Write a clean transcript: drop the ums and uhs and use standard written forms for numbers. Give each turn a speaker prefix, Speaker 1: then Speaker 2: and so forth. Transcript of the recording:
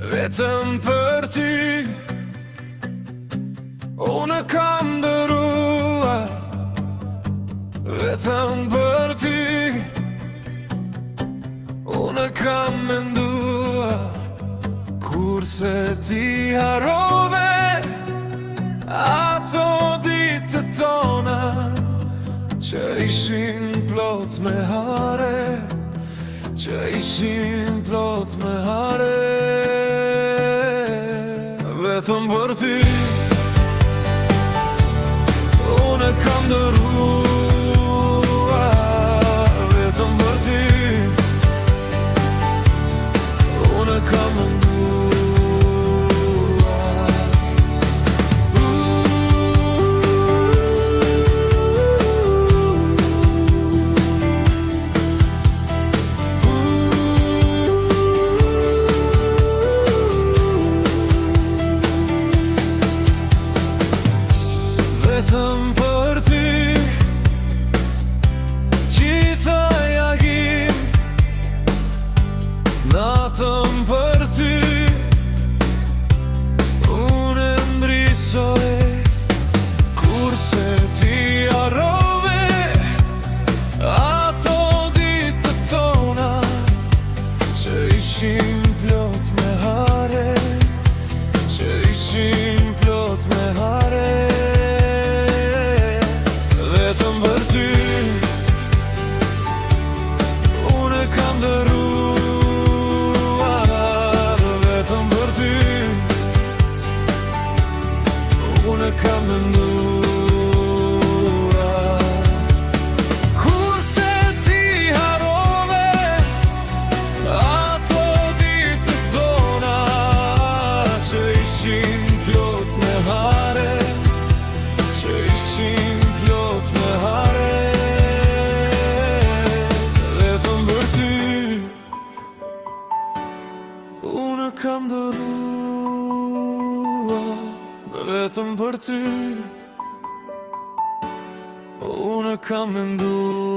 Speaker 1: Vetëm për ty Unë kam dëruar Vetëm për ty Unë kam menduar Kurse ti harove Ato ditët tona Që ishin plot me hare Që ishin plot me hare Vetëm për ty Unë kam dëruar Vetëm për ty Unë kam menduar Vetëm për ty Gjitha jagim Natëm për ty Unë ndrisoj Kurse ti harove Ato ditët tona Që ishin plot me hare Që ishin plot me hare Vetëm për ty Unë kam dëruar Vetëm për ty Unë kam menduar Kurse ti harove Ato ditët tona Që ishin plot me hare Që ishin plot me hare Vetëm për ty Unë kam dëruar Vetëm për ty Unë kam menduar